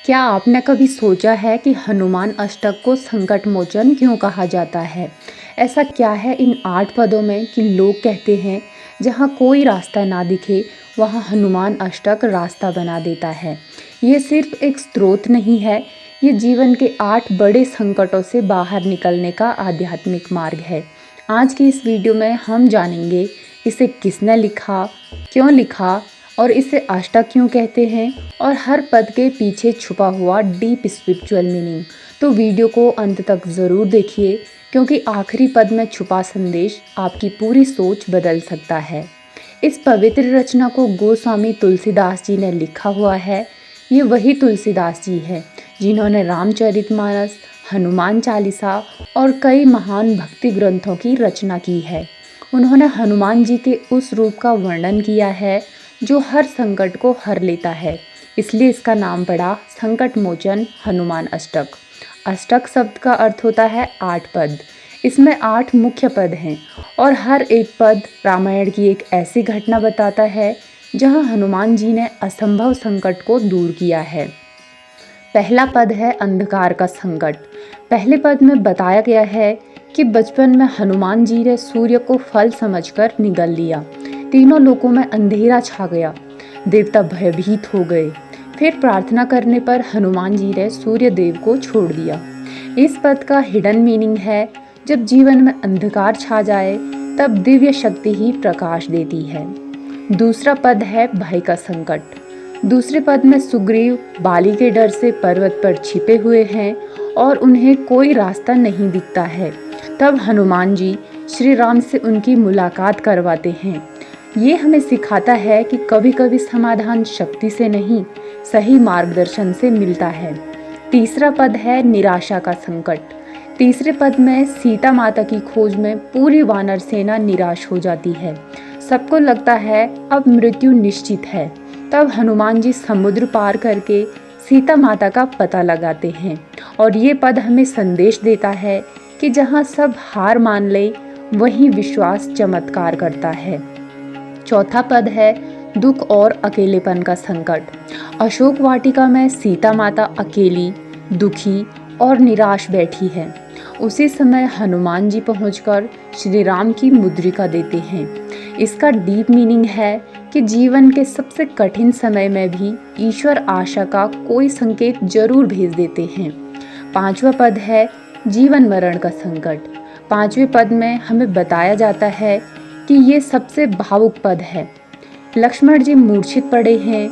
क्या आपने कभी सोचा है कि हनुमान अष्टक को संकट मोचन क्यों कहा जाता है? ऐसा क्या है इन 8 पदों में कि लोग कहते हैं जहाँ कोई रास्ता ना दिखे वहाँ हनुमान अष्टक रास्ता बना देता है। ये सिर्फ एक स्रोत नहीं है, ये जीवन के 8 बड़े संकटों से बाहर निकलने का आध्यात्मिक मार्ग है। आज की इस वीडियो में हम जानेंगे इसे किसने लिखा, क्यों लिखा और इसे अष्टक क्यों कहते हैं और हर पद के पीछे छुपा हुआ डीप स्पिरिचुअल मीनिंग। तो वीडियो को अंत तक ज़रूर देखिए क्योंकि आखिरी पद में छुपा संदेश आपकी पूरी सोच बदल सकता है। इस पवित्र रचना को गोस्वामी तुलसीदास जी ने लिखा हुआ है। ये वही तुलसीदास जी है जिन्होंने रामचरितमानस, हनुमान चालीसा और कई महान भक्ति ग्रंथों की रचना की है। उन्होंने हनुमान जी के उस रूप का वर्णन किया है जो हर संकट को हर लेता है, इसलिए इसका नाम पड़ा संकट मोचन हनुमान अष्टक। अष्टक शब्द का अर्थ होता है 8 पद। इसमें 8 मुख्य पद हैं और हर एक पद रामायण की एक ऐसी घटना बताता है जहां हनुमान जी ने असंभव संकट को दूर किया है। पहला पद है अंधकार का संकट। पहले पद में बताया गया है कि बचपन में हनुमान जी ने सूर्य को फल समझकर निगल लिया। तीनों लोकों में अंधेरा छा गया, देवता भयभीत हो गए। फिर प्रार्थना करने पर हनुमान जी ने सूर्य देव को छोड़ दिया। इस पद का हिडन मीनिंग है जब जीवन में अंधकार छा जाए तब दिव्य शक्ति ही प्रकाश देती है। दूसरा पद है भय का संकट। दूसरे पद में सुग्रीव बाली के डर से पर्वत पर छिपे हुए हैं और उन्हें कोई रास्ता नहीं दिखता है। तब हनुमान जी श्री राम से उनकी मुलाकात करवाते हैं। ये हमें सिखाता है कि कभी कभी समाधान शक्ति से नहीं, सही मार्गदर्शन से मिलता है। तीसरा पद है निराशा का संकट। तीसरे पद में सीता माता की खोज में पूरी वानर सेना निराश हो जाती है। सबको लगता है अब मृत्यु निश्चित है। तब हनुमान जी समुद्र पार करके सीता माता का पता लगाते हैं और ये पद हमें संदेश देता है कि जहाँ सब हार मान ले वहीं विश्वास चमत्कार करता है। चौथा पद है दुख और अकेलेपन का संकट। अशोक वाटिका में सीता माता अकेली, दुखी और निराश बैठी है। उसी समय हनुमान जी पहुंचकर श्री राम की मुद्रिका देते हैं। इसका डीप मीनिंग है कि जीवन के सबसे कठिन समय में भी ईश्वर आशा का कोई संकेत जरूर भेज देते हैं। पांचवा पद है जीवन मरण का संकट। पांचवें पद में हमें बताया जाता है कि ये सबसे भावुक पद है। लक्ष्मण जी मूर्छित पड़े हैं,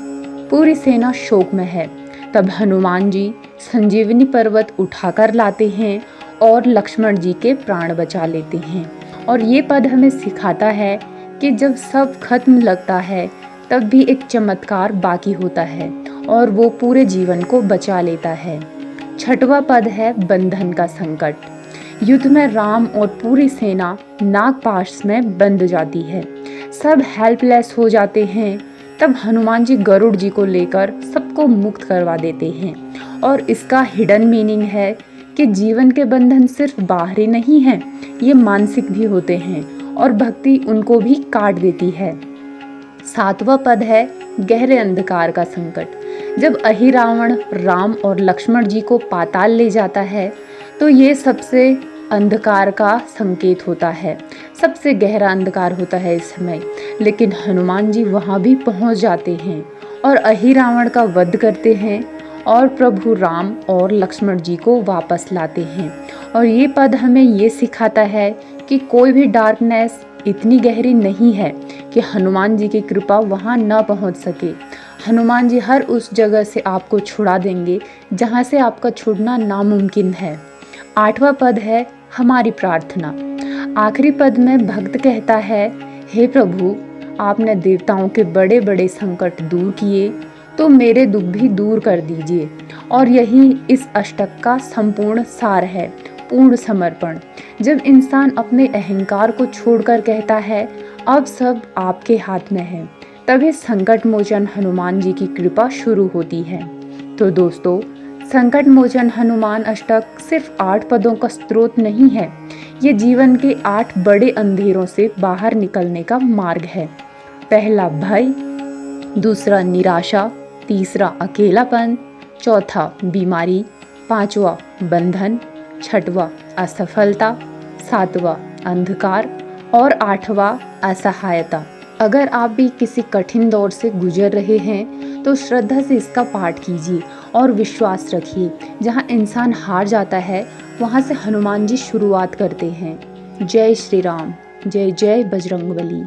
पूरी सेना शोक में है। तब हनुमान जी संजीवनी पर्वत उठाकर लाते हैं और लक्ष्मण जी के प्राण बचा लेते हैं। और ये पद हमें सिखाता है कि जब सब खत्म लगता है तब भी एक चमत्कार बाकी होता है और वो पूरे जीवन को बचा लेता है। छठवां पद है बंधन का संकट। युद्ध में राम और पूरी सेना नागपाश में बंध जाती है। सब हेल्पलेस हो जाते हैं। तब हनुमान जी गरुड़ जी को लेकर सबको मुक्त करवा देते हैं और इसका हिडन मीनिंग है कि जीवन के बंधन सिर्फ बाहरी नहीं हैं, ये मानसिक भी होते हैं और भक्ति उनको भी काट देती है। सातवां पद है गहरे अंधकार का संकट। जब अहिरावण राम और लक्ष्मण जी को पाताल ले जाता है तो ये सबसे अंधकार का संकेत होता है, सबसे गहरा अंधकार होता है इस समय। लेकिन हनुमान जी वहाँ भी पहुँच जाते हैं और अहिरावण का वध करते हैं और प्रभु राम और लक्ष्मण जी को वापस लाते हैं। और ये पद हमें ये सिखाता है कि कोई भी डार्कनेस इतनी गहरी नहीं है कि हनुमान जी की कृपा वहाँ न पहुँच सके। हनुमान जी हर उस जगह से आपको छुड़ा देंगे जहाँ से आपका छुड़ना नामुमकिन है। आठवां पद है हमारी प्रार्थना। आखिरी पद में भक्त कहता है, हे प्रभु, आपने देवताओं के बड़े बड़े संकट दूर किए तो मेरे दुख भी दूर कर दीजिए। और यही इस अष्टक का संपूर्ण सार है, पूर्ण समर्पण। जब इंसान अपने अहंकार को छोड़कर कहता है अब सब आपके हाथ में है, तभी संकट मोचन हनुमान जी की कृपा शुरू होती है। तो दोस्तों, संकट मोचन हनुमान अष्टक सिर्फ 8 पदों का स्रोत नहीं है, ये जीवन के 8 बड़े अंधेरों से बाहर निकलने का मार्ग है। पहला भय, दूसरा निराशा, तीसरा अकेलापन, चौथा बीमारी, पांचवा बंधन, छठवा असफलता, सातवां अंधकार और आठवां असहायता। अगर आप भी किसी कठिन दौर से गुजर रहे हैं तो श्रद्धा से इसका पाठ कीजिए और विश्वास रखिए, जहाँ इंसान हार जाता है वहाँ से हनुमान जी शुरुआत करते हैं। जय श्री राम, जय जय बजरंगबली।